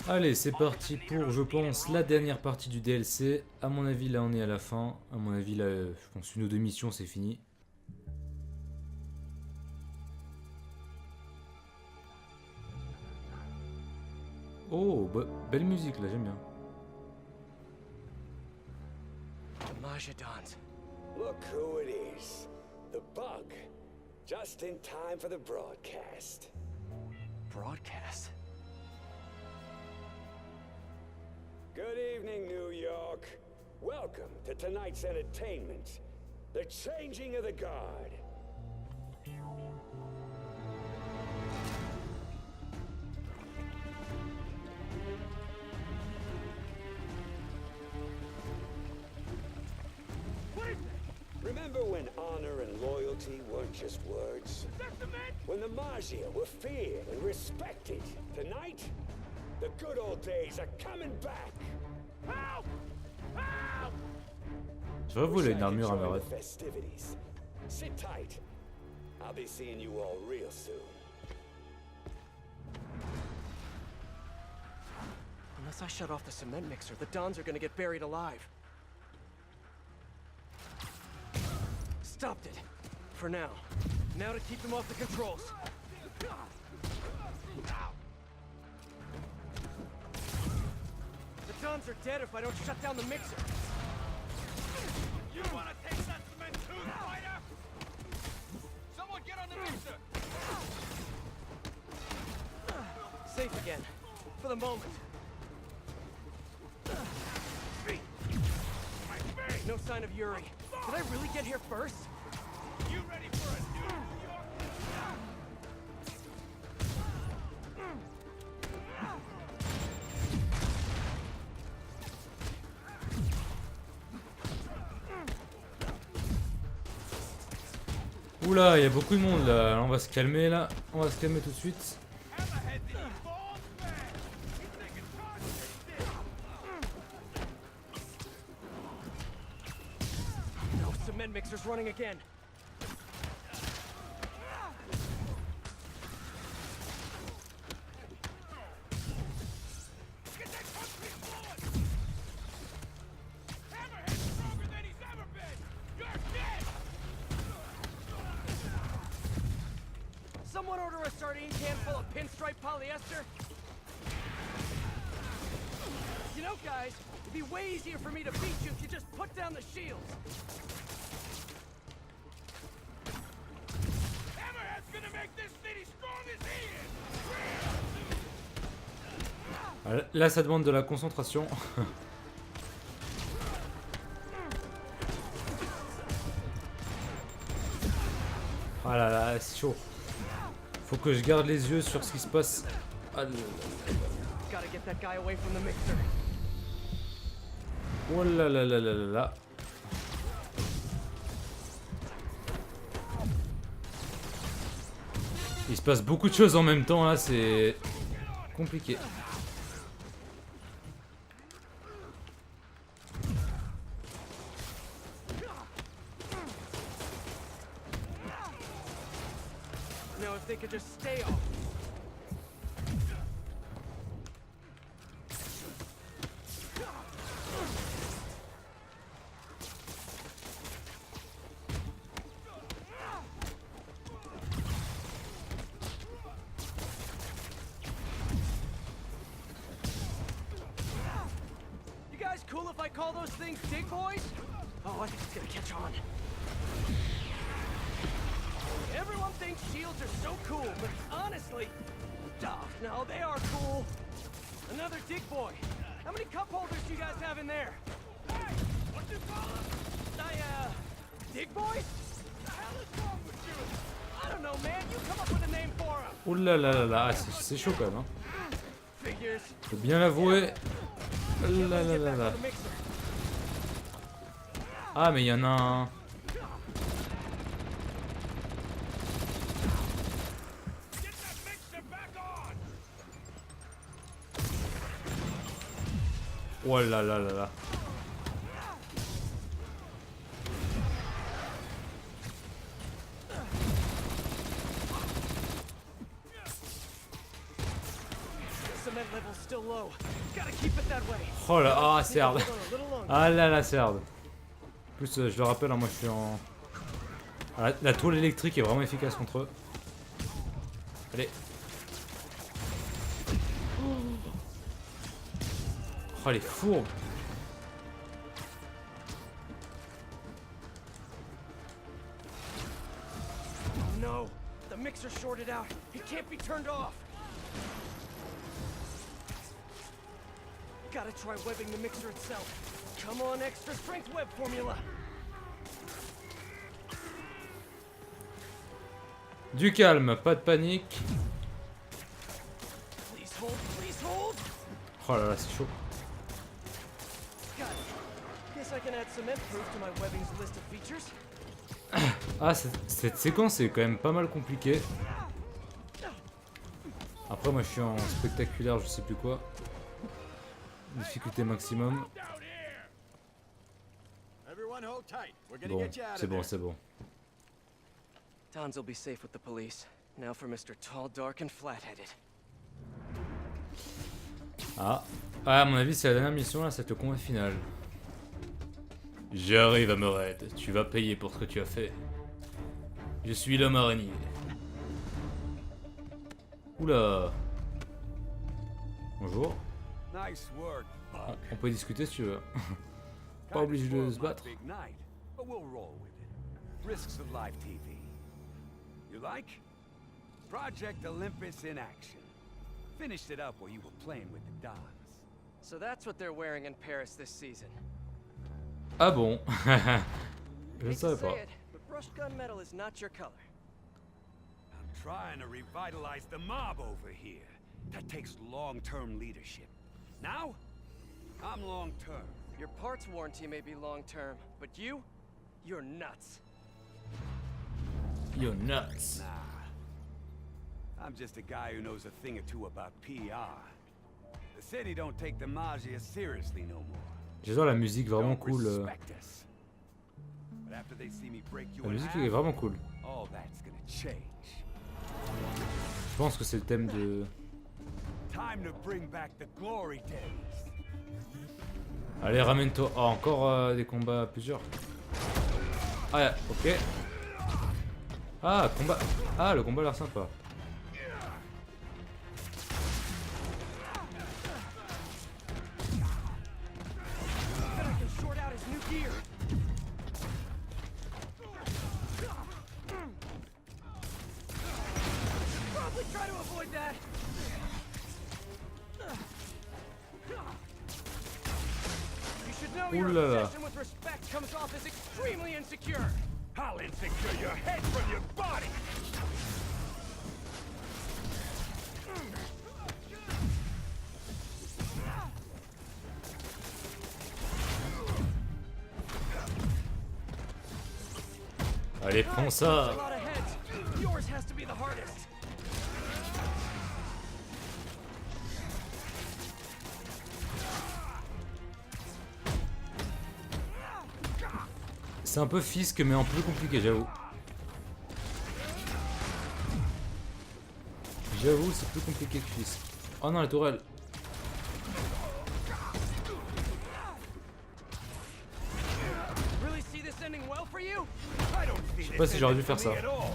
Allez, c'est parti pour, je pense, la dernière partie du DLC. À mon avis, là, on est à la fin. À mon avis, là, je pense une ou deux missions, c'est fini. Oh, belle musique, là, j'aime bien. Majadons. Look who it is. The bug. Just in time for the broadcast. Broadcast? Good evening, New York. Welcome to tonight's entertainment. The changing of the guard. Remember when honor and loyalty weren't just words? When the Maggia were feared and respected? Tonight, the good old days are coming back. Help! Help! Je vais voler une armure à ma ref. Sit tight. I'll be seeing you all real soon. Unless I shut off the cement mixer, the Dons are gonna get buried alive. Stopped it. For now. Now to keep them off the controls. The Dons are dead if I don't shut down the mixer. You wanna taste that cement too, fighter? Someone get on the mixer! Safe again. For the moment. No sign of Yuri. Did I really get here first? You ready for a new New York? Oula, il y a beaucoup de monde là. On va se calmer là. On va se calmer tout de suite. No, cement mixer's running again. Someone order a sardine can full of pinstripe polyester? You know, guys, it'd be way easier for me to beat you if you just put down the shields. Hammerhead's gonna make this city strong as he is! Là, ça demande de la concentration. Ah là là, c'est chaud. Faut que je garde les yeux sur ce qui se passe. Ah, oh là là là là là là. Il se passe beaucoup de choses en même temps là, c'est compliqué. Now if they could just stay off. You guys cool if I call those things dig boys? Oh, I think it's gonna catch on. Everyone thinks shields are so cool, but honestly, no, they are cool. Another dig boy. How many cup holders do you guys have in there? Hey, what do you call them? Dig boys? What the hell is wrong with you? I don't know, man. You come up with a name for them. Oh là là là là, c'est chaud quand même. Hein. Figures. Faut bien l'avouer. Oh là là là là. Ah mais il y en a un. Oh là là là là. cement level's still low. Gotta keep it that way. Oh là, ah, c'est hard. Hold on a little longer. Ah là là, c'est hard. En plus, je le rappelle, hein, moi je suis en... Ah, la toile électrique est vraiment efficace contre eux. Allez. Oh, les fourbes. Oh no, the mixer's shorted out. It can't be turned off. Gotta try webbing the mixer itself. Come on, extra strength web formula. Du calme, pas de panique. Please hold, please hold. Oh là là, c'est chaud. Got it. Guess I can add cement proof to my webbing's list of features. Ah, cette séquence est quand même pas mal compliquée. Après, moi je suis en spectaculaire, je sais plus quoi. Difficulté maximum. Bon, c'est bon, c'est bon. Tons will be safe with the police. Now for Mr. Tall, Dark, and Flat-Headed. Ah. Ah, à mon avis, c'est la dernière mission, là, c'est le combat final. J'arrive à Mered, tu vas payer pour ce que tu as fait. Je suis l'homme araignée. Oula. Bonjour. Nice work, Buck. On peut discuter si tu veux. Pas obligé de se battre. Big night, but we'll roll with it. Risks of live TV. You like? Project Olympus in action. Finished it up while you were playing with the Dons. So that's what they're wearing in Paris this season. Ah bon. Je ne Hate to savais say pas. it, but brushed gunmetal is not your color. I'm trying to revitalize the mob over here. That takes long-term leadership. Now, I'm long-term. Your parts warranty may be long-term, but you're nuts. You're nuts. Nah. I'm just a guy who knows a thing or two about PR. The city don't take the Maggia seriously no more. J'adore la musique, vraiment Don't cool. respect us. But after they see me break you La in musique half, est vraiment cool. all that's gonna change. Je pense que c'est le thème de... Time to bring back the glory days. Allez, ramène-toi. Ah, encore des combats à plusieurs. Ah, ok. Ah, combat. Ah, le combat a l'air sympa. Bet I can short out his new gear. Probably try to avoid that. You should know your Ooh la la. obsession with respect comes off as extremely insecure. I'll insecure your head from your body. Allez, prends A ça. lot of heads. Yours has to be the hardest. C'est un peu Fisk, mais en plus compliqué, j'avoue. J'avoue, c'est plus compliqué que Fisk. Oh non, la tourelle. Really see this ending well for you? I don't see sais pas si j'aurais dû faire ça. at all.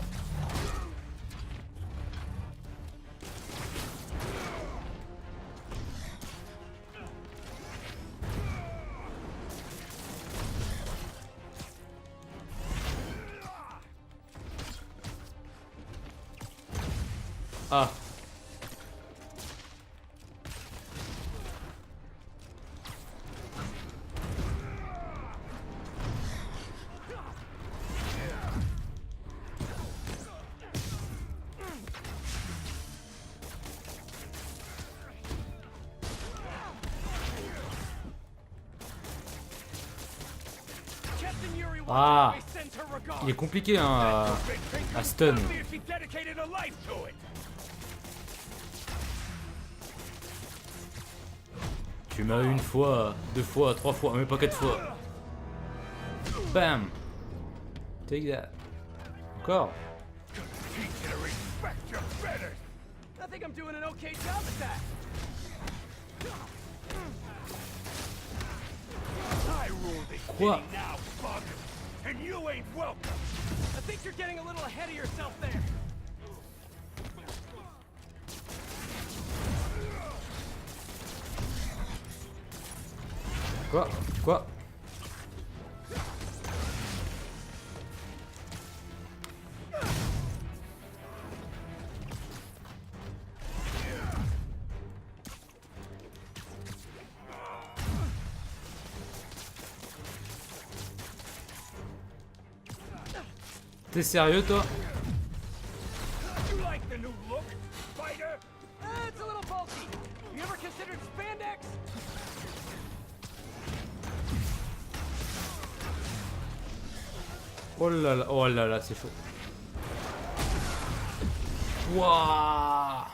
Ah. Captain Yuri wants Ah. always send her regards. Il est compliqué, hein, à stun. She dedicated her life to it. Tu m'as eu une fois, deux fois, trois fois, mais pas quatre fois. Bam. Take that. Encore. Teach you to respect your betters. I think I'm doing an okay job at that. Quoi? Now, bug, and you ain't welcome. I think you're getting a little ahead of yourself there. Quoi? Quoi? T'es sérieux toi? You like the new look, fighter? It's a little bulky. You ever considered spandex? Oh là là, c'est chaud. Wouah!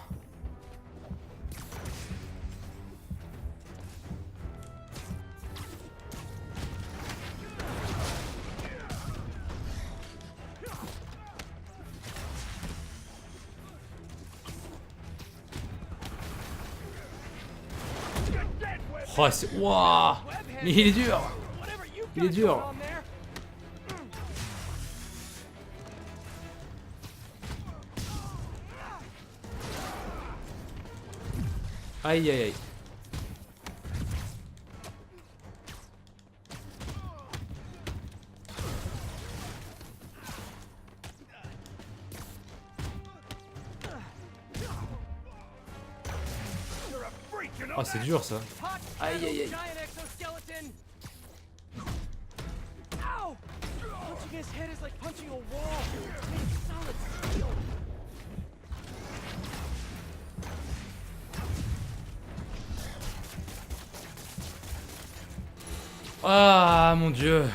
Oh, c'est... Wouah! Mais il est dur! Whatever you Il est got dur. going on there. Aïe aïe aïe. You're a freak, you know Oh, c'est that? dur ça. Hot Aïe, metal aïe, aïe. giant exoskeleton. Ow! Punching his head is like punching a wall. It's made of solid steel. Ah mon dieu.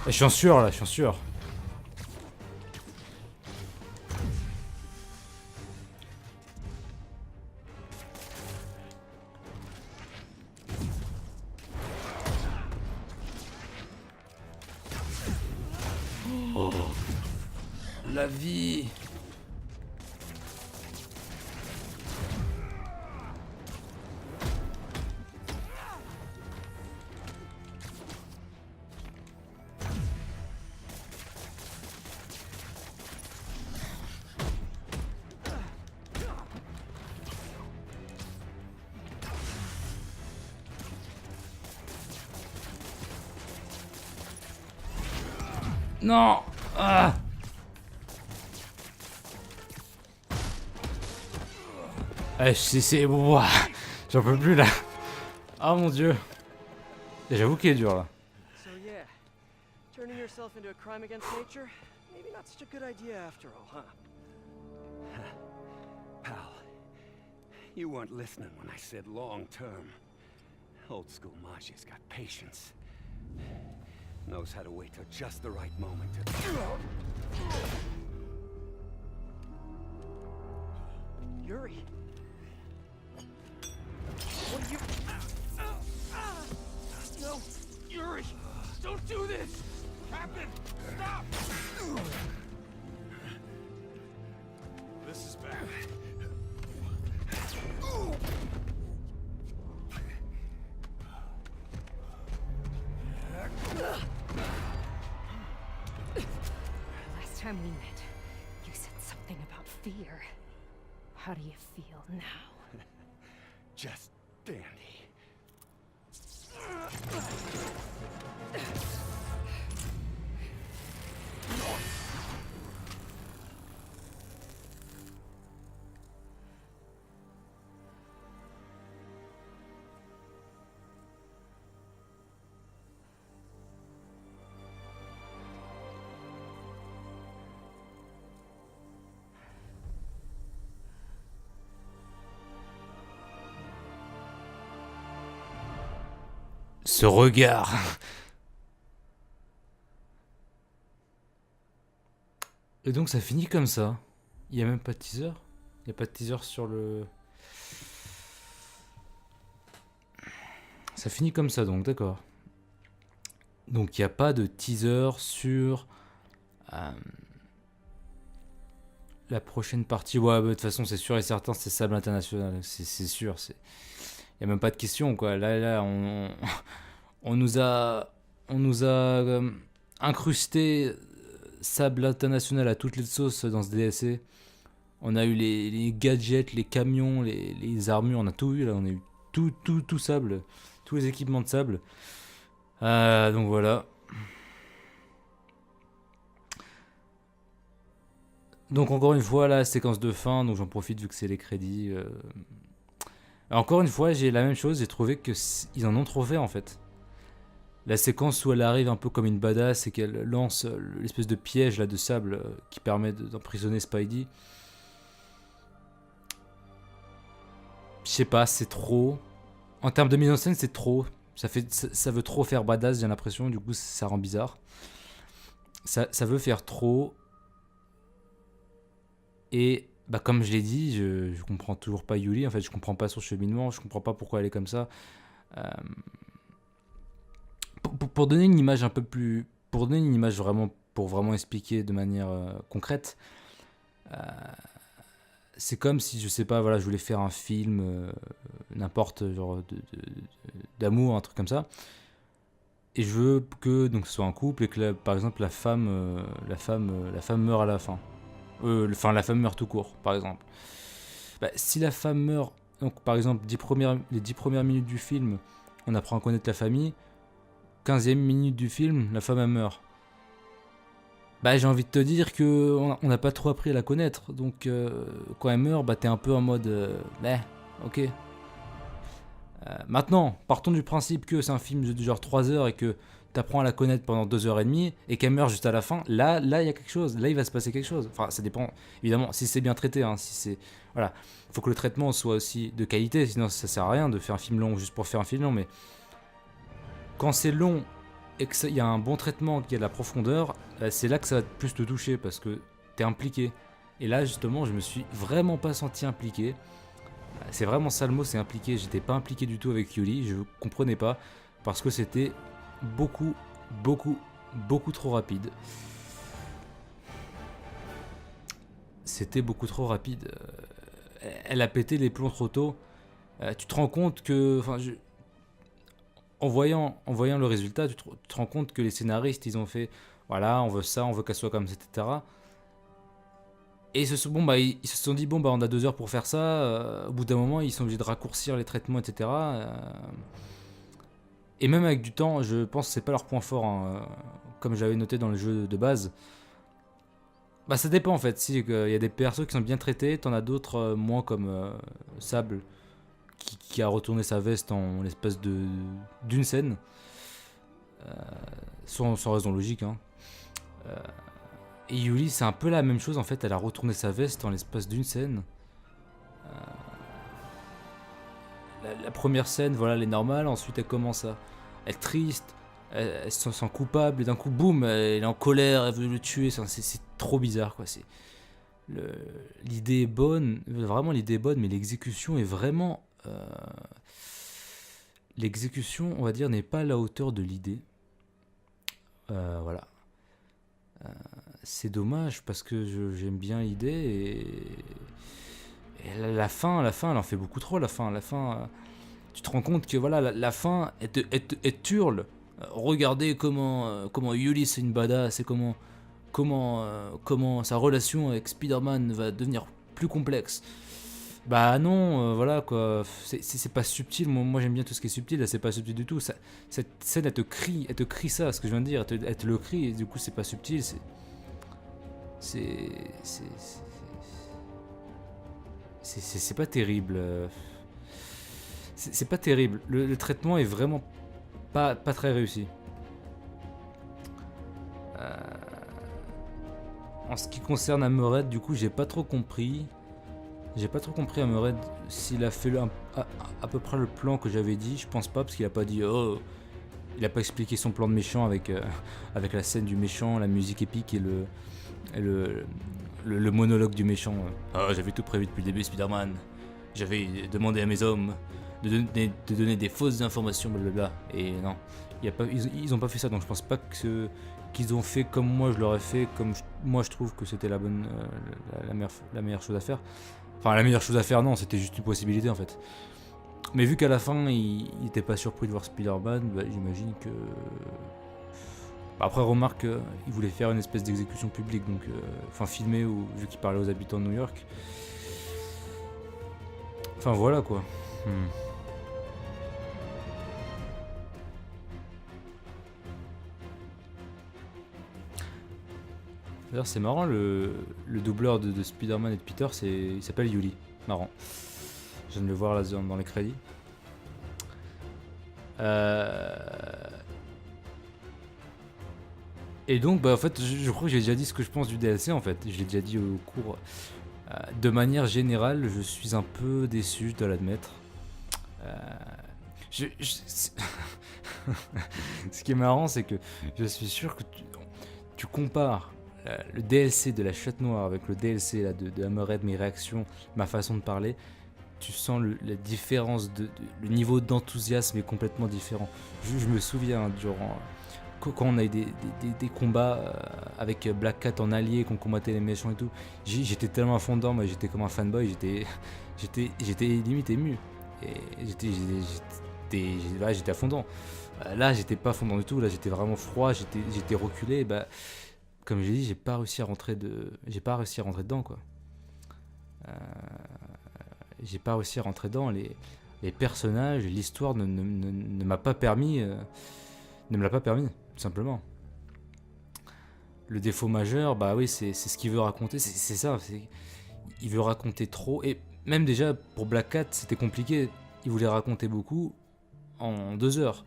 Je suis en sueur là, je suis en sueur. Oh, la vie. Non. Ah. Eh, c'est... Ouah. J'en peux plus là. Ah mon dieu. Et j'avoue qu'il est dur là. So yeah, turning yourself into a crime against nature, maybe not such a good idea after all, huh? Pal, you weren't listening when I said long term. Old school Maji's got patience. Knows how to wait till just the right moment to... Yuri. What are you... No, Yuri, don't do this! Captain, stop! This is bad. Last time we met, you said something about fear. How do you feel now? Just dandy. Ce regard. Et donc ça finit comme ça. Il n'y a même pas de teaser. Il n'y a pas de teaser sur le... Ça finit comme ça donc, d'accord. Donc il n'y a pas de teaser sur la prochaine partie. Ouais, bah, de toute façon c'est sûr et certain, c'est Sable International. C'est sûr. Il n'y a même pas de question quoi. Là on nous a incrusté Sable International à toutes les sauces dans ce DLC. On a eu les gadgets, les camions, les armures, on a tout eu là. On a eu tout sable, tous les équipements de sable. Donc voilà. Donc encore une fois la séquence de fin, donc j'en profite vu que c'est les crédits. Encore une fois j'ai la même chose, j'ai trouvé que ils en ont trop fait en fait. La séquence où elle arrive un peu comme une badass et qu'elle lance l'espèce de piège là de sable qui permet d'emprisonner Spidey. Je sais pas, c'est trop. En termes de mise en scène, c'est trop. Ça veut trop faire badass, j'ai l'impression. Du coup, ça rend bizarre. Ça veut faire trop. Et bah, comme je l'ai dit, je comprends toujours pas Yuli. En fait, je comprends pas son cheminement. Je comprends pas pourquoi elle est comme ça. Pour donner une image un peu plus... Pour donner une image vraiment... Pour vraiment expliquer de manière concrète... c'est comme si, je sais pas, voilà, je voulais faire un film, n'importe, genre d'amour, un truc comme ça. Et je veux que donc, ce soit un couple et que, par exemple, la femme meurt à la fin. Enfin, la femme meurt tout court, par exemple. Bah, si la femme meurt, donc par exemple, les 10 premières minutes du film, on apprend à connaître la famille. 15e minute du film, la femme elle meurt. Bah j'ai envie de te dire que on n'a pas trop appris à la connaître, donc quand elle meurt, bah t'es un peu en mode ok. Maintenant, partons du principe que c'est un film de genre 3 heures et que t'apprends à la connaître pendant 2h30 et qu'elle meurt juste à la fin, là il y a quelque chose, là il va se passer quelque chose. Enfin ça dépend, évidemment, si c'est bien traité, hein, si c'est... Voilà, faut que le traitement soit aussi de qualité, sinon ça sert à rien de faire un film long juste pour faire un film long, mais... Quand c'est long et qu'il y a un bon traitement, qu'il y a de la profondeur, c'est là que ça va plus te toucher parce que t'es impliqué. Et là justement je me suis vraiment pas senti impliqué. C'est vraiment ça le mot, c'est impliqué. J'étais pas impliqué du tout avec Yuli, je comprenais pas parce que c'était beaucoup trop rapide. C'était beaucoup trop rapide. Elle a pété les plombs trop tôt. Tu te rends compte que... En voyant le résultat, tu te rends compte que les scénaristes, ils ont fait, voilà, on veut ça, on veut qu'elle soit comme ça, etc. Et ils se sont dit, bon, bah, on a 2 heures pour faire ça. Au bout d'un moment, ils sont obligés de raccourcir les traitements, etc. Et même avec du temps, je pense que c'est pas leur point fort, hein, comme j'avais noté dans le jeu de base. Bah, ça dépend en fait. Si, il y a des persos qui sont bien traités, t'en as d'autres moins comme Sable. Qui a retourné sa veste en l'espace d'une scène, sans raison logique. Hein. Et Yuli, c'est un peu la même chose en fait. Elle a retourné sa veste en l'espace d'une scène. La première scène, voilà, elle est normale. Ensuite, elle commence à être triste. Elle se sent coupable et d'un coup, boum, elle est en colère. Elle veut le tuer. C'est trop bizarre, quoi. L'idée est bonne, vraiment l'idée est bonne, mais l'exécution est vraiment... l'exécution, on va dire, n'est pas à la hauteur de l'idée. Voilà. C'est dommage parce que j'aime bien l'idée et la fin, elle en fait beaucoup trop. La fin, tu te rends compte que voilà, la fin, elle te hurle. Regardez comment Yuli c'est une badass et comment sa relation avec Spider-Man va devenir plus complexe. Bah non, voilà quoi, c'est pas subtil, moi j'aime bien tout ce qui est subtil, là c'est pas subtil du tout, cette scène elle te crie ça, ce que je viens de dire, elle te le crie, et du coup c'est pas subtil, c'est pas terrible, c'est pas terrible, le traitement est vraiment pas très réussi. En ce qui concerne Amered, du coup j'ai pas trop compris Amered s'il a fait à peu près le plan que j'avais dit. Je pense pas parce qu'il a pas dit il a pas expliqué son plan de méchant avec la scène du méchant, la musique épique et le monologue du méchant. Ah, j'avais tout prévu depuis le début, Spider-Man. J'avais demandé à mes hommes de donner des fausses informations, blablabla. Et non, ils ont pas fait ça, donc je pense pas qu'ils ont fait comme moi je l'aurais fait, comme moi je trouve que c'était la meilleure chose à faire. Enfin, la meilleure chose à faire, non, c'était juste une possibilité en fait. Mais vu qu'à la fin, il était pas surpris de voir Spider-Man, bah, j'imagine que... Après, remarque, il voulait faire une espèce d'exécution publique, donc... Enfin, filmé, vu qu'il parlait aux habitants de New York. Enfin, voilà, quoi. D'ailleurs, c'est marrant, le doubleur de Spider-Man et de Peter, il s'appelle Yuli. Marrant. Je viens de le voir là dans les crédits. Et donc, bah, en fait, je crois que j'ai déjà dit ce que je pense du DLC, en fait. Je l'ai déjà dit au cours. De manière générale, je suis un peu déçu, je dois l'admettre. Ce qui est marrant, c'est que je suis sûr que tu compares le DLC de la Chatte Noire avec le DLC là, de Hammerhead, mes réactions, ma façon de parler. Tu sens la différence, le niveau d'enthousiasme est complètement différent. Je me souviens, durant... Quand on a eu des combats avec Black Cat en allié, qu'on combattait les méchants et tout, j'étais tellement à fond dedans, moi j'étais comme un fanboy, j'étais limite ému. Et j'étais à fond dedans. Là j'étais pas à fond dedans du tout, là j'étais vraiment froid, j'étais reculé, et bah, comme j'ai dit, j'ai pas réussi à rentrer dedans quoi. J'ai pas réussi à rentrer dedans, les personnages, l'histoire ne m'a pas permis, ne me l'a pas permis. Tout simplement. Le défaut majeur, bah oui, c'est ce qu'il veut raconter, c'est ça, il veut raconter trop, et même déjà pour Black Cat, c'était compliqué, il voulait raconter beaucoup en 2 heures.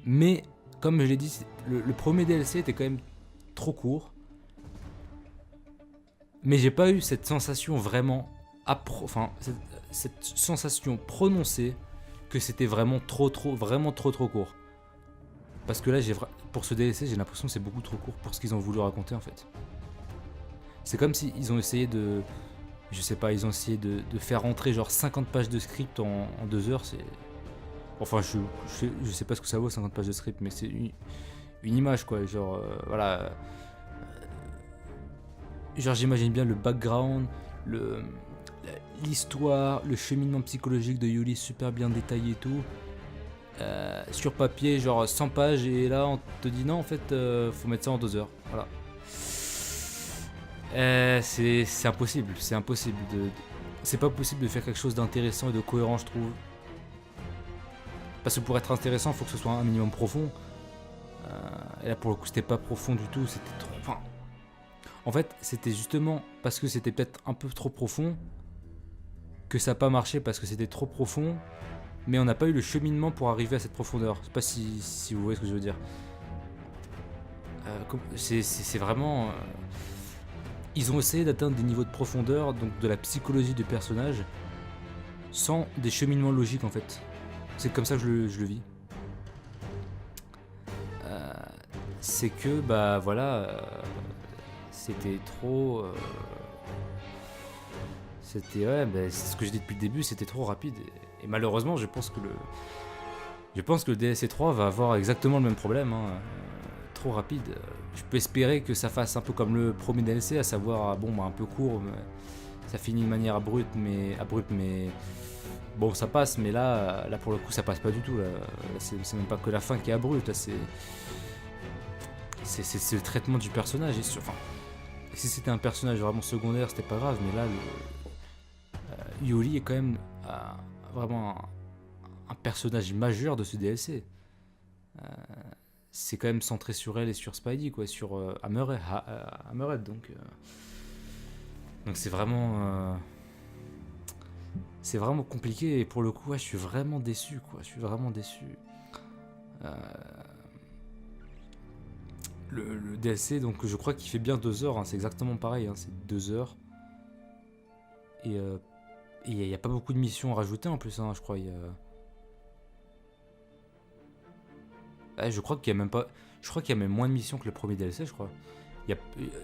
Mais, comme je l'ai dit, le premier DLC était quand même trop court, mais j'ai pas eu cette sensation vraiment, cette sensation prononcée que c'était vraiment trop court. Parce que là, pour ce DLC, j'ai l'impression que c'est beaucoup trop court pour ce qu'ils ont voulu raconter en fait. C'est comme s'ils ont essayé de... Je sais pas, ils ont essayé de faire rentrer genre 50 pages de script en 2 heures, c'est... Enfin, je sais pas ce que ça vaut 50 pages de script, mais c'est une image quoi, genre... voilà... Genre j'imagine bien le background, l'histoire, le cheminement psychologique de Yuli super bien détaillé et tout. Sur papier, genre 100 pages, et là on te dit non, en fait, faut mettre ça en 2 heures. Voilà. C'est impossible, c'est impossible. C'est pas possible de faire quelque chose d'intéressant et de cohérent, je trouve. Parce que pour être intéressant, il faut que ce soit un minimum profond. Et là, pour le coup, c'était pas profond du tout, c'était trop. Enfin, en fait, c'était justement parce que c'était peut-être un peu trop profond que ça n'a pas marché, parce que c'était trop profond, mais on n'a pas eu le cheminement pour arriver à cette profondeur. Je sais pas si vous voyez ce que je veux dire. C'est vraiment... ils ont essayé d'atteindre des niveaux de profondeur, donc de la psychologie du personnage, sans des cheminements logiques en fait. C'est comme ça que je le vis. C'est que, bah voilà, c'était trop... C'était, ouais, bah, c'est ce que je dis depuis le début, c'était trop rapide. Et malheureusement, je pense que le DLC 3 va avoir exactement le même problème. Hein. Trop rapide. Je peux espérer que ça fasse un peu comme le premier DLC, à savoir, bon, bah, un peu court, mais ça finit de manière abrupte, mais bon, ça passe. Mais là pour le coup, ça passe pas du tout. Là, c'est même pas que la fin qui est abrupte. Là, c'est le traitement du personnage. Enfin, si c'était un personnage vraiment secondaire, c'était pas grave, mais là, Yuli est quand même vraiment un personnage majeur de ce DLC. C'est quand même centré sur elle et sur Spidey, quoi, sur Hammerhead, donc c'est vraiment compliqué, et pour le coup, ouais, je suis vraiment déçu, quoi. Je suis vraiment déçu. Le DLC, donc je crois qu'il fait bien 2 heures, hein, c'est exactement pareil, hein, c'est 2 heures. Et il n'y a pas beaucoup de missions à rajouter en plus, hein, je crois. Je crois qu'il y a même pas. Je crois qu'il y a même moins de missions que le premier DLC, je crois. Il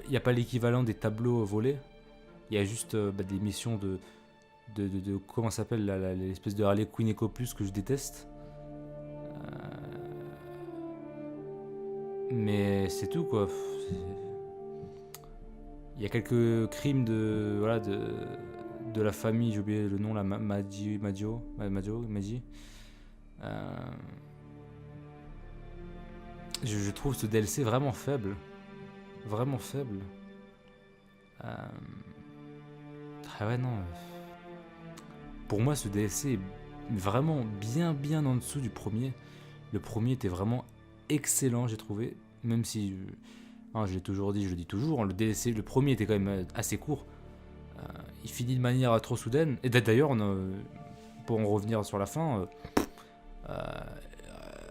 y a pas l'équivalent des tableaux volés. Il y a juste des missions de comment ça s'appelle l'espèce de Harley Quinn Eco Plus que je déteste. Mais c'est tout quoi. Il y a quelques crimes de la famille, j'ai oublié le nom là, Maji. Je trouve ce DLC vraiment faible. Vraiment faible. Ah ouais, non. Pour moi, ce DLC est vraiment bien en dessous du premier. Le premier était vraiment excellent, j'ai trouvé. Même si, je l'ai toujours dit, je le dis toujours, le DLC, le premier était quand même assez court. Il finit de manière trop soudaine. Et d'ailleurs, pour en revenir sur la fin,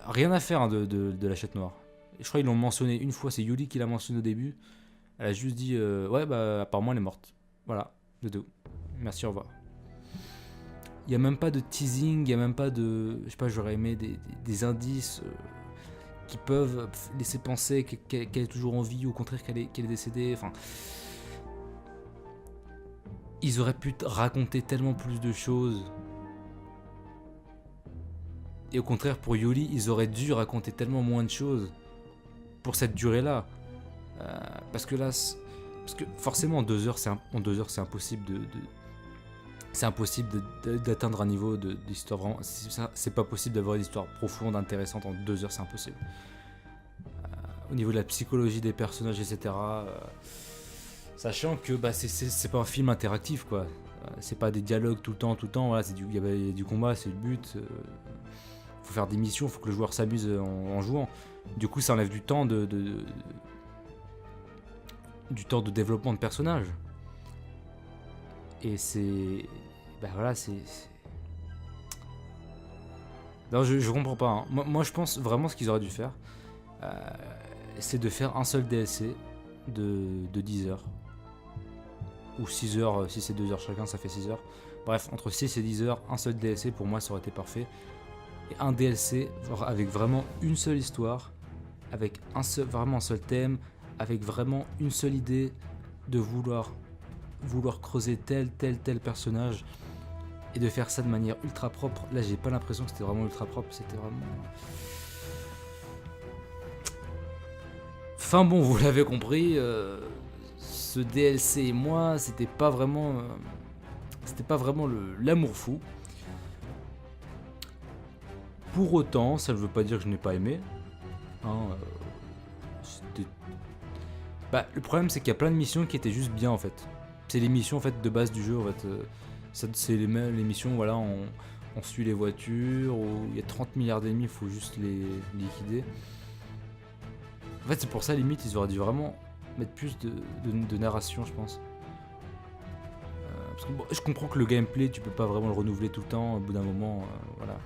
rien à faire de la chatte noire. Je crois qu'ils l'ont mentionné une fois, c'est Yuli qui l'a mentionné au début. Elle a juste dit ouais, apparemment elle est morte. Voilà, de tout. Merci, au revoir. Il n'y a même pas de teasing, il n'y a même pas de. Je sais pas, j'aurais aimé des indices qui peuvent laisser penser qu'elle est toujours en vie ou au contraire qu'elle est décédée. Enfin. Ils auraient pu raconter tellement plus de choses. Et au contraire, pour Yuli, ils auraient dû raconter tellement moins de choses pour cette durée-là. Parce que forcément, en 2 heures, c'est impossible c'est impossible d'atteindre un niveau d'histoire vraiment. C'est pas possible d'avoir une histoire profonde, intéressante en 2 heures, c'est impossible. Au niveau de la psychologie des personnages, etc. Sachant que c'est pas un film interactif, quoi. C'est pas des dialogues tout le temps. Voilà, il y a du combat, c'est le but. Faut faire des missions, faut que le joueur s'amuse en jouant. Du coup, ça enlève du temps de développement de personnages. Et c'est... voilà, c'est... Non, je comprends pas. Hein. Moi, je pense vraiment ce qu'ils auraient dû faire, c'est de faire un seul DLC de 10 heures. Ou 6 heures, si c'est 2 heures chacun, ça fait 6 heures. Bref, entre 6 et 10 heures, un seul DLC, pour moi, ça aurait été parfait. Et un DLC avec vraiment une seule histoire, avec vraiment un seul thème, avec vraiment une seule idée de vouloir creuser tel personnage et de faire ça de manière ultra propre. Là, j'ai pas l'impression que c'était vraiment ultra propre, c'était vraiment... Enfin bon, vous l'avez compris, ce DLC et moi, c'était pas vraiment l'amour fou. Pour autant, ça ne veut pas dire que je n'ai pas aimé. Le problème, c'est qu'il y a plein de missions qui étaient juste bien en fait. C'est les missions en fait de base du jeu en fait. C'est les missions, voilà, on suit les voitures, où il y a 30 milliards d'ennemis, il faut juste les liquider. En fait, c'est pour ça, limite, ils auraient dû vraiment mettre plus de narration, je pense. Parce que je comprends que le gameplay, tu peux pas vraiment le renouveler tout le temps, au bout d'un moment, voilà.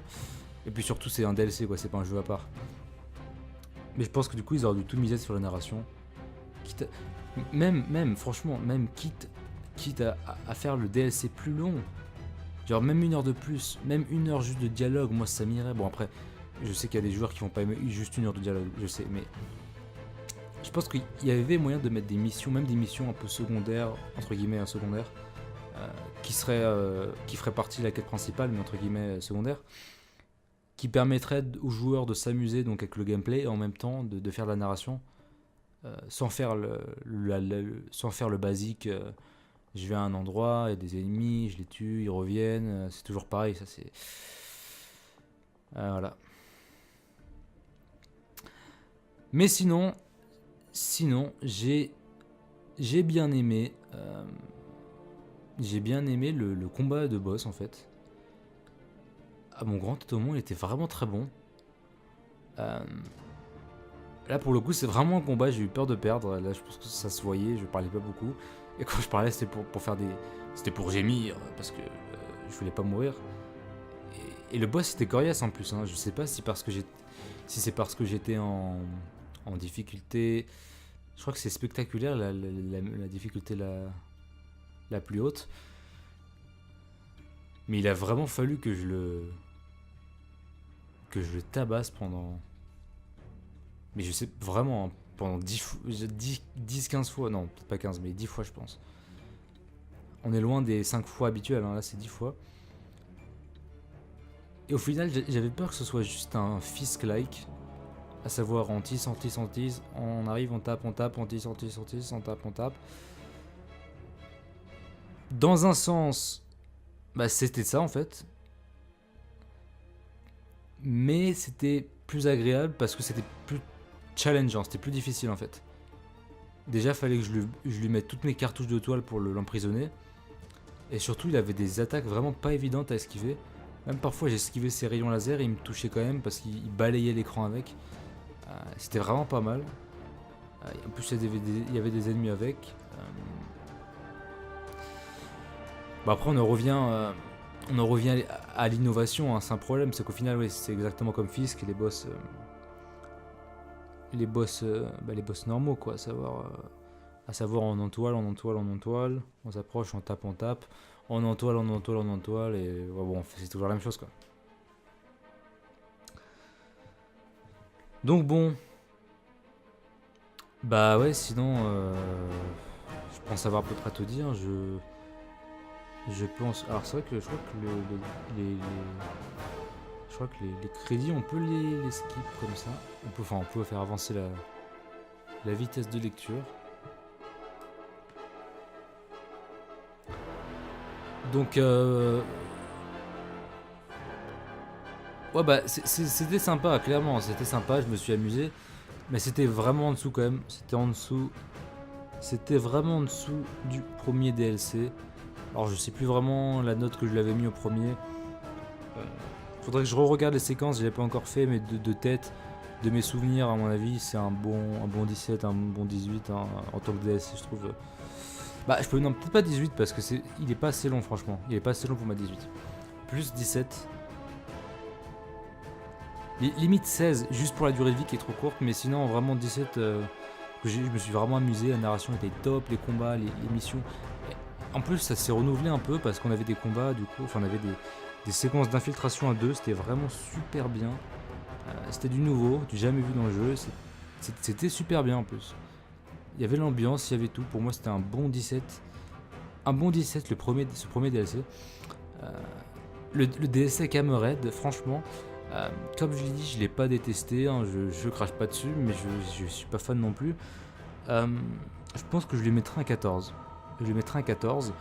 Et puis surtout, c'est un DLC, quoi, c'est pas un jeu à part. Mais je pense que du coup, ils auraient dû tout miser sur la narration. Franchement, quitte à faire le DLC plus long. Genre même 1 heure de plus, même 1 heure juste de dialogue, moi ça m'irait. Bon après, je sais qu'il y a des joueurs qui vont pas aimer juste 1 heure de dialogue, je sais, mais je pense qu'il y avait moyen de mettre des missions, même des missions un peu secondaires, entre guillemets secondaires, qui feraient partie de la quête principale, mais entre guillemets secondaires, qui permettraient aux joueurs de s'amuser donc avec le gameplay et en même temps de faire de la narration, sans faire le basique. Je vais à un endroit, il y a des ennemis, je les tue, ils reviennent, c'est toujours pareil, ça c'est... voilà. Mais sinon, j'ai bien aimé... le combat de boss en fait. À mon grand étonnement, il était vraiment très bon. Là pour le coup, c'est vraiment un combat, j'ai eu peur de perdre. Là je pense que ça se voyait, je parlais pas beaucoup. Et quand je parlais, c'était pour faire des... C'était pour gémir, parce que je voulais pas mourir. Et le boss était coriace en plus, hein. Je sais pas si c'est parce que j'étais en difficulté... Je crois que c'est spectaculaire, la difficulté la plus haute. Mais il a vraiment fallu que je le tabasse pendant Mais je sais vraiment, hein, pendant 10-15 fois, non, peut-être pas 15, mais 10 fois, je pense. On est loin des 5 fois habituels, hein, là c'est 10 fois. Et au final, j'avais peur que ce soit juste un Fisk-like, à savoir on tease, on arrive, on tape, on tease, on tape, on tape. Dans un sens, bah c'était ça en fait. Mais c'était plus agréable parce que c'était plus challengeant, c'était plus difficile en fait. Déjà, fallait que je lui mette toutes mes cartouches de toile pour l'emprisonner. Et surtout, il avait des attaques vraiment pas évidentes à esquiver. Même parfois, j'esquivais ses rayons laser et il me touchait quand même parce qu'il balayait l'écran avec. C'était vraiment pas mal. En plus, il y avait des ennemis avec. Bon, après, on en revient à l'innovation. Hein. C'est un problème, c'est qu'au final, ouais, c'est exactement comme Fisk, les boss. Les boss normaux, quoi. À savoir, on entoile, on s'approche, on tape. On entoile, et ouais, bon, c'est toujours la même chose, quoi. Donc bon, bah ouais, sinon, je pense avoir à peu près tout dit. Hein, je pense. Alors c'est vrai que je crois que je crois que les crédits, on peut les skip comme ça. On peut faire avancer la vitesse de lecture. Donc, ouais, bah, c'était sympa, clairement, c'était sympa, je me suis amusé, mais c'était vraiment en dessous quand même, c'était vraiment en dessous du premier DLC. Alors, je sais plus vraiment la note que je l'avais mis au premier. Faudrait que je re-regarde les séquences, je l'ai pas encore fait, mais de tête, de mes souvenirs, à mon avis, c'est un bon 17, un bon 18 hein, en tant que DLC, je trouve. Bah, je peux, non, peut-être pas 18 parce que il est pas assez long, franchement. Il est pas assez long pour ma 18. Plus 17. Limite 16, juste pour la durée de vie qui est trop courte, mais sinon, vraiment 17, je me suis vraiment amusé. La narration était top, les combats, les missions. Et en plus, ça s'est renouvelé un peu parce qu'on avait des combats, du coup, enfin, on avait des séquences d'infiltration à deux, c'était vraiment super bien. C'était du nouveau, du jamais vu dans le jeu. C'était super bien en plus. Il y avait l'ambiance, il y avait tout. Pour moi, c'était un bon 17. Un bon 17, ce premier DLC. Le DLC avec Hammerhead, franchement, comme je l'ai dit, je ne l'ai pas détesté. Hein, je crache pas dessus, mais je suis pas fan non plus. Je pense que je lui mettrai un 14. Je lui mettrai un 14,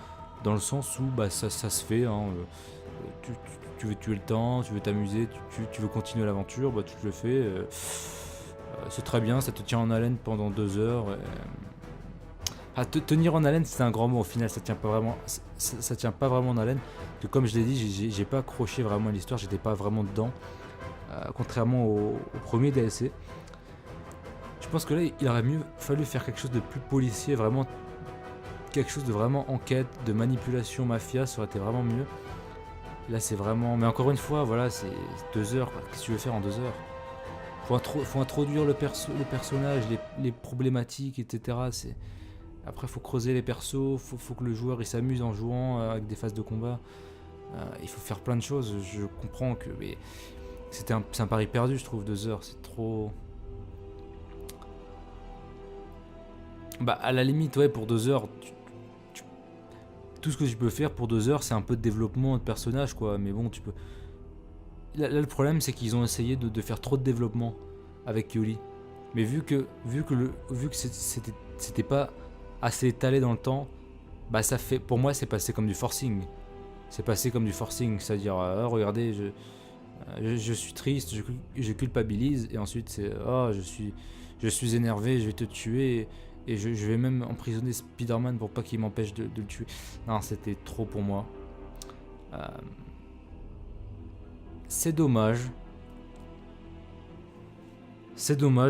dans le sens où bah, ça se fait. Hein, tu veux tuer le temps, tu veux t'amuser, tu veux continuer l'aventure, bah, tu te le fais. C'est très bien, ça te tient en haleine pendant 2 heures. Tenir en haleine, c'est un grand mot. Au final, ça tient pas vraiment en haleine. Que comme je l'ai dit, j'ai pas accroché vraiment à l'histoire, j'étais pas vraiment dedans. Contrairement au premier DLC. Je pense que là, il aurait mieux fallu faire quelque chose de plus policier, vraiment quelque chose de vraiment enquête, de manipulation mafia, ça aurait été vraiment mieux. Là, c'est vraiment. Mais encore une fois, voilà, c'est 2 heures. Qu'est-ce que tu veux faire en 2 heures? Faut introduire le personnage, les problématiques, etc. Après, faut creuser les persos, faut que le joueur il s'amuse en jouant avec des phases de combat. Il faut faire plein de choses. Je comprends que mais c'est un pari perdu, je trouve. 2 heures, c'est trop. Bah, à la limite, ouais, pour 2 heures, tout ce que tu peux faire pour 2 heures, c'est un peu de développement de personnage, quoi. Mais bon, tu peux. Là, le problème, c'est qu'ils ont essayé de faire trop de développement avec Yoli. Mais vu que c'était pas assez étalé dans le temps, bah pour moi, c'est passé comme du forcing. C'est-à-dire, regardez, je suis triste, je culpabilise, et ensuite c'est, je suis énervé, je vais te tuer, et je vais même emprisonner Spider-Man pour pas qu'il m'empêche de le tuer. Non, c'était trop pour moi. C'est dommage.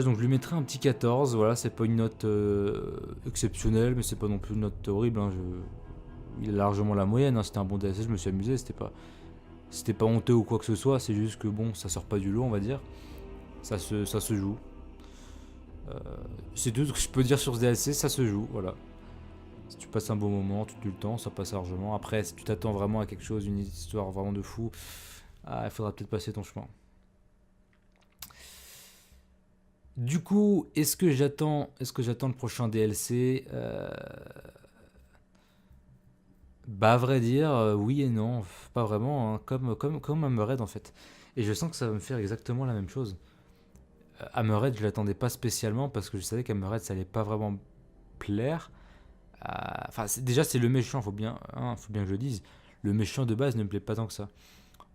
Donc je lui mettrai un petit 14. Voilà, c'est pas une note exceptionnelle, mais c'est pas non plus une note horrible. Hein. Il a largement la moyenne. Hein. C'était un bon DLC, je me suis amusé. C'était pas honteux ou quoi que ce soit. C'est juste que bon, ça sort pas du lot, on va dire. Ça se joue. C'est tout ce que je peux dire sur ce DLC, ça se joue. Voilà. Si tu passes un bon moment, tu tues le temps, ça passe largement. Après, si tu t'attends vraiment à quelque chose, une histoire vraiment de fou. Il faudra peut-être passer ton chemin. Du coup, est-ce que j'attends le prochain DLC? Bah, à vrai dire, oui et non, pas vraiment, hein, comme Hammerhead en fait. Et je sens que ça va me faire exactement la même chose. Hammerhead, je l'attendais pas spécialement parce que je savais qu'Hammerhead, ça allait pas vraiment me plaire. Enfin, déjà, c'est le méchant, faut bien que je le dise. Le méchant de base ne me plaît pas tant que ça.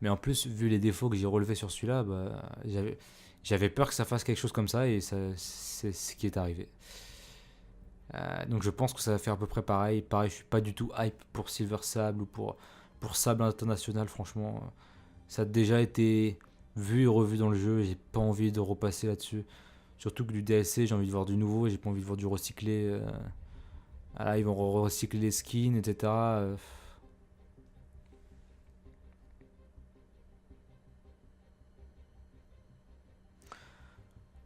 Mais en plus, vu les défauts que j'ai relevés sur celui-là, bah, j'avais peur que ça fasse quelque chose comme ça et c'est ce qui est arrivé. Donc je pense que ça va faire à peu près pareil. Pareil, je suis pas du tout hype pour Silver Sable ou pour Sable International, franchement. Ça a déjà été vu et revu dans le jeu, j'ai pas envie de repasser là-dessus. Surtout que du DLC, j'ai envie de voir du nouveau, et j'ai pas envie de voir du recyclé. Ils vont recycler les skins, etc.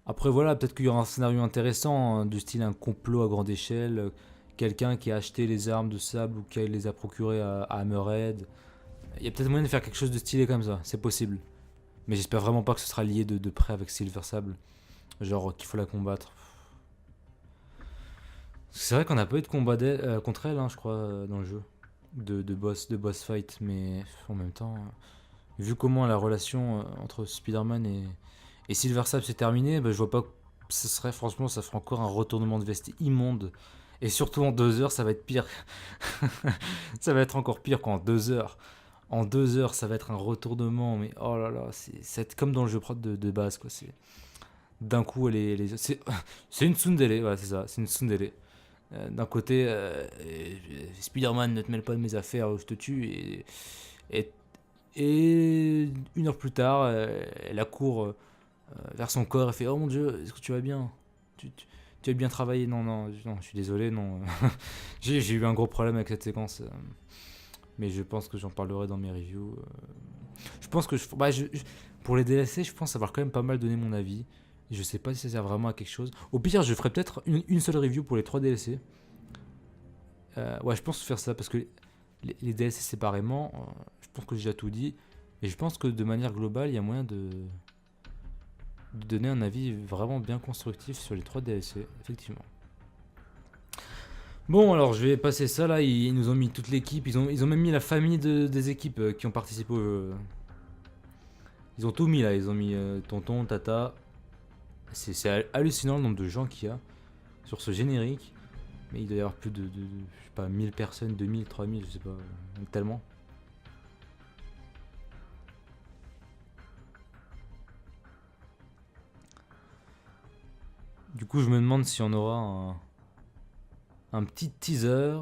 Après voilà, peut-être qu'il y aura un scénario intéressant, hein, du style un complot à grande échelle, quelqu'un qui a acheté les armes de sable ou qui les a procurées à Hammerhead. Il y a peut-être moyen de faire quelque chose de stylé comme ça, c'est possible. Mais j'espère vraiment pas que ce sera lié de près avec Silver Sable. Genre qu'il faut la combattre. C'est vrai qu'on a pas eu de combat contre elle, hein, je crois, dans le jeu. De boss fight, mais en même temps, vu comment la relation entre Spider-Man et Silver Sable s'est terminée, bah, je vois pas que ce serait, franchement, ça ferait encore un retournement de veste immonde. Et surtout en 2 heures, ça va être pire. Ça va être encore pire qu'en 2 heures. En 2 heures, ça va être un retournement, mais oh là là, c'est comme dans le jeu prod de base, quoi. D'un coup, c'est une tsundere, voilà, c'est ça, c'est une tsundere. D'un côté, Spider-Man, ne te mêle pas de mes affaires, je te tue. Et, et 1 heure plus tard, elle accourt vers son corps et fait: Oh mon dieu, est-ce que tu vas bien? Tu as bien travaillé? Non, non, non, je suis désolé, non. J'ai eu un gros problème avec cette séquence. Mais je pense que j'en parlerai dans mes reviews. Je pense que pour les DLC, je pense avoir quand même pas mal donné mon avis. Je sais pas si ça sert vraiment à quelque chose. Au pire, je ferai peut-être une seule review pour les 3 DLC. Ouais, je pense faire ça parce que les DLC séparément, je pense que j'ai déjà tout dit. Et je pense que de manière globale, il y a moyen de donner un avis vraiment bien constructif sur les 3 DLC, effectivement. Bon, alors je vais passer ça là. Ils nous ont mis toute l'équipe. Ils ont même mis la famille des équipes qui ont participé au jeu. Ils ont tout mis là. Ils ont mis Tonton, Tata. C'est hallucinant le nombre de gens qu'il y a sur ce générique. Mais il doit y avoir plus de je sais pas, 1000 personnes, 2000, 3000, je sais pas, tellement. Du coup, je me demande si on aura un petit teaser.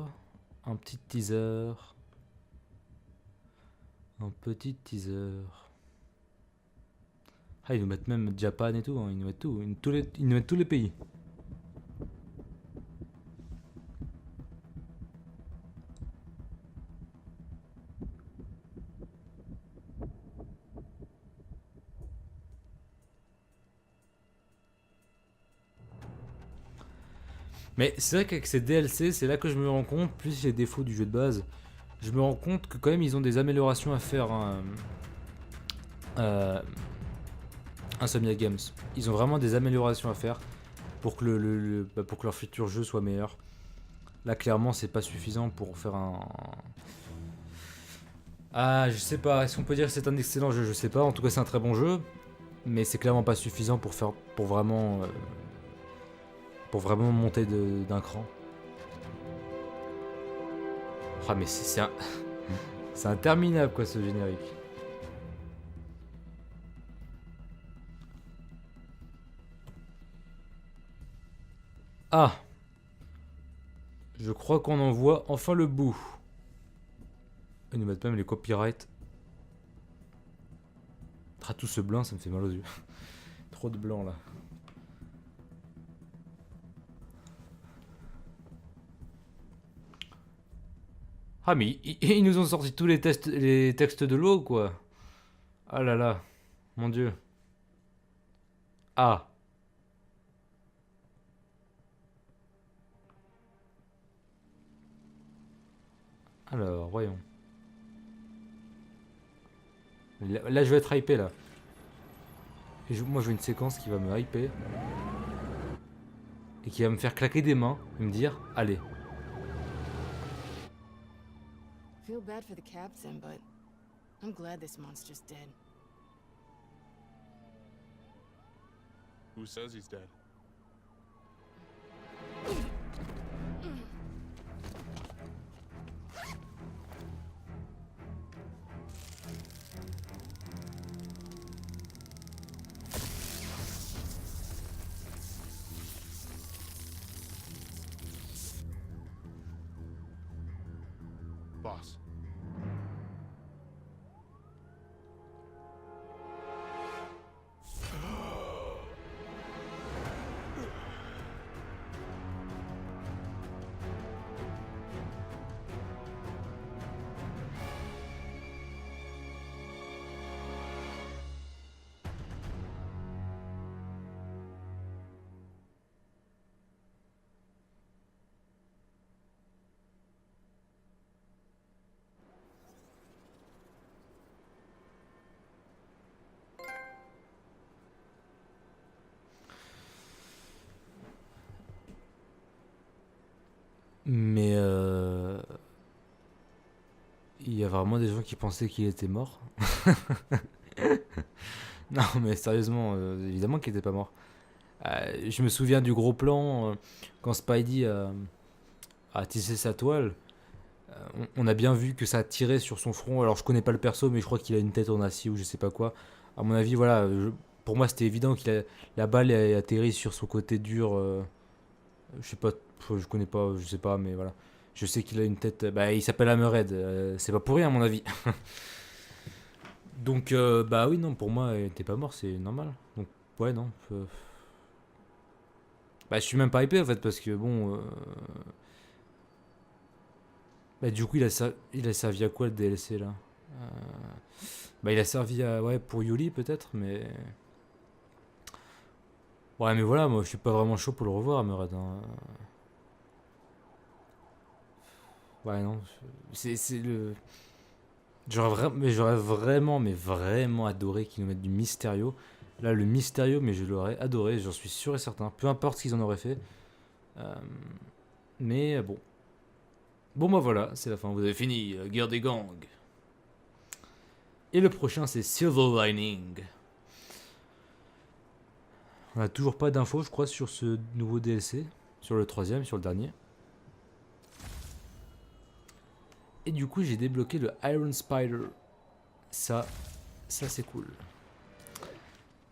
Un petit teaser. Un petit teaser. Ah, ils nous mettent même Japan et tout, hein, ils nous mettent tout. Ils nous mettent tous les pays. Mais c'est vrai qu'avec ces DLC, c'est là que je me rends compte, plus les défauts du jeu de base, je me rends compte que quand même ils ont des améliorations à faire, hein, Insomniac Games. Ils ont vraiment des améliorations à faire pour que, pour que leur futur jeu soit meilleur. Là, clairement, c'est pas suffisant pour faire un. Ah, je sais pas. Est-ce qu'on peut dire que c'est un excellent jeu? Je sais pas. En tout cas, c'est un très bon jeu. Mais c'est clairement pas suffisant pour vraiment monter d'un cran. Ah, mais c'est interminable, quoi, ce générique. Ah, je crois qu'on en voit enfin le bout. Ils nous mettent même les copyrights. Ah, tout ce blanc, ça me fait mal aux yeux. Trop de blanc là. Ah, mais ils nous ont sorti tous les textes de l'eau, quoi. Ah là là, mon dieu. Ah. Alors, voyons. Là, je vais être hypé là. Moi, je veux une séquence qui va me hyper. et qui va me faire claquer des mains et me dire allez. Feel bad for the captain, but I'm glad this monster's dead. Who says he's dead? Boss. Mais il y a vraiment des gens qui pensaient qu'il était mort. Non, mais sérieusement, évidemment qu'il était pas mort. Je me souviens du gros plan quand Spidey a tissé sa toile. On a bien vu que ça tirait sur son front. Alors je connais pas le perso, mais je crois qu'il a une tête en acier ou je sais pas quoi. À mon avis, voilà. Pour moi, c'était évident la balle a atterri sur son côté dur. Je sais pas, je connais pas, je sais pas, mais voilà. Je sais qu'il a une tête. Bah, il s'appelle Hammerhead. C'est pas pour rien, à mon avis. Donc, bah oui, non, pour moi, il était pas mort, c'est normal. Donc, ouais, non. Bah, je suis même pas hypé en fait, parce que bon. Bah, du coup, il a servi à quoi le DLC là? Bah, il a servi à. Ouais, pour Yuli peut-être, mais. Ouais, mais voilà, moi je suis pas vraiment chaud pour le revoir, Hammerhead. Hein. Ouais, non. C'est le. J'aurais vraiment, mais vraiment adoré qu'ils nous mettent du Mysterio. Là, le Mysterio, mais je l'aurais adoré, j'en suis sûr et certain. Peu importe ce qu'ils en auraient fait. Mais bon. Bon, bah voilà, c'est la fin. Vous avez fini, guerre des gangs. Et le prochain, c'est Silver Lining. On n'a toujours pas d'infos, je crois, sur ce nouveau DLC. Sur le troisième, sur le dernier. Et du coup, j'ai débloqué le Iron Spider. Ça c'est cool.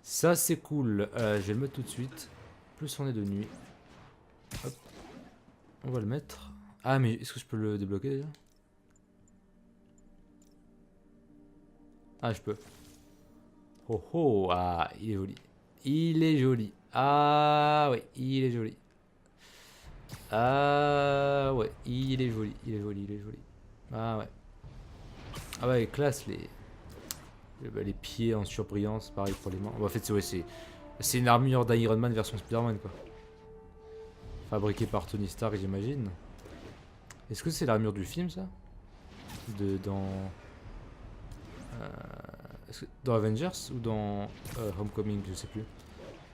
Ça, c'est cool. Je vais le mettre tout de suite. Plus on est de nuit. Hop. On va le mettre. Ah, mais est-ce que je peux le débloquer déjà? Ah, je peux. Oh oh, ah, il est joli. Il est joli. Ah, ouais, il est joli. Ah, ouais, il est joli. Il est joli, il est joli. Ah, ouais. Ah, ouais, classe les pieds en surbrillance, pareil pour les mains. En fait, c'est une armure d'Iron Man version Spider-Man, quoi. Fabriquée par Tony Stark, j'imagine. Est-ce que c'est l'armure du film, ça? Dans Avengers ou dans Homecoming, je sais plus.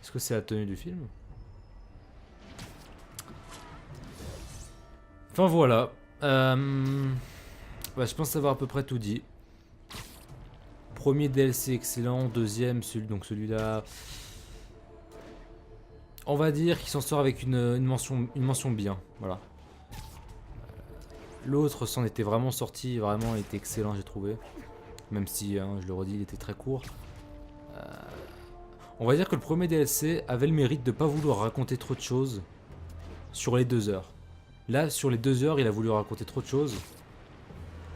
Est-ce que c'est la tenue du film? Enfin voilà. Bah, je pense avoir à peu près tout dit. Premier DLC excellent, deuxième, celui-là. On va dire qu'il s'en sort avec une mention bien. Voilà. L'autre s'en était vraiment sorti, vraiment, il était excellent, j'ai trouvé. Même si, hein, je le redis, il était très court. On va dire que le premier DLC avait le mérite de ne pas vouloir raconter trop de choses sur les 2 heures. Là, sur les 2 heures, il a voulu raconter trop de choses.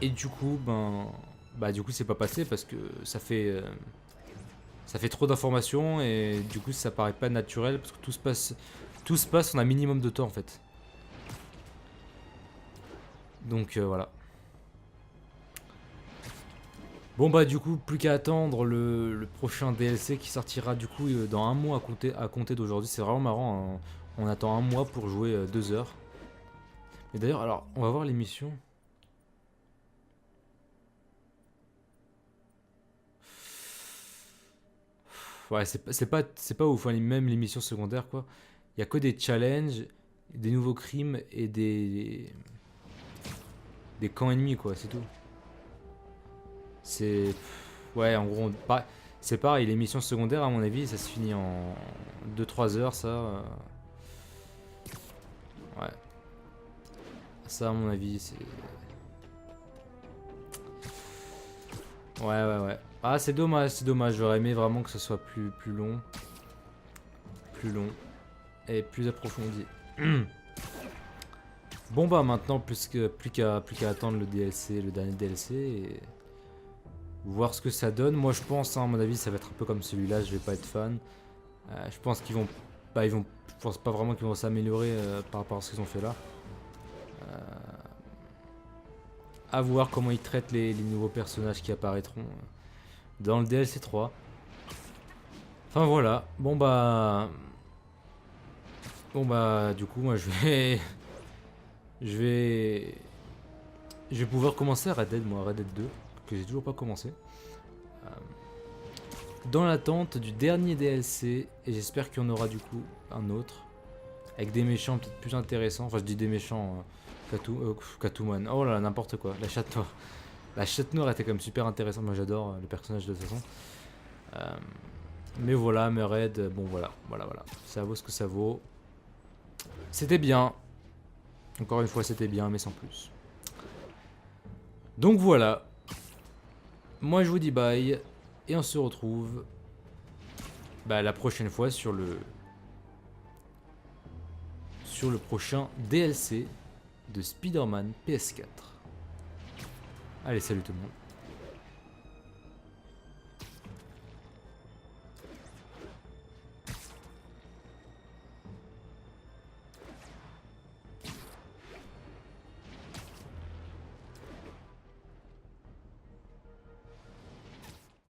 Et du coup, du coup, c'est pas passé parce que ça fait trop d'informations et du coup, ça paraît pas naturel parce que tout se passe en un minimum de temps en fait. Donc voilà. Bon bah du coup plus qu'à attendre le prochain DLC qui sortira du coup dans un mois à compter d'aujourd'hui. C'est vraiment marrant, hein. On attend un mois pour jouer 2 heures. Et d'ailleurs alors on va voir l'émission. Ouais c'est pas ouf hein, même l'émission secondaire quoi. Il y a que des challenges, des nouveaux crimes et des camps ennemis, quoi, c'est tout. C'est... Ouais, en gros, c'est pareil, les missions secondaires, à mon avis, ça se finit en 2-3 heures, ça. Ouais. Ça, à mon avis, c'est... Ouais. Ah, c'est dommage, j'aurais aimé vraiment que ce soit plus long. Plus long. Et plus approfondi. Bon bah maintenant, plus qu'à attendre le DLC, le dernier DLC, et voir ce que ça donne. Moi je pense, hein, à mon avis, ça va être un peu comme celui-là, je vais pas être fan. Je pense qu'ils vont... je pense pas vraiment qu'ils vont s'améliorer par rapport à ce qu'ils ont fait là. À voir comment ils traitent les nouveaux personnages qui apparaîtront dans le DLC 3. Enfin voilà, bon bah du coup moi je vais pouvoir commencer à Red Dead, Red Dead 2, que j'ai toujours pas commencé. Dans l'attente du dernier DLC, et j'espère qu'il y en aura du coup un autre, avec des méchants peut-être plus intéressants, enfin je dis des méchants, Catwoman, oh là là, n'importe quoi, la chatte noire. La chatte noire était quand même super intéressante, moi j'adore le personnage de toute façon. Mais voilà, mes raids, bon voilà, ça vaut ce que ça vaut. C'était bien. Encore une fois, c'était bien, mais sans plus. Donc voilà. Moi, je vous dis bye. Et on se retrouve la prochaine fois sur le prochain DLC de Spider-Man PS4. Allez, salut tout le monde.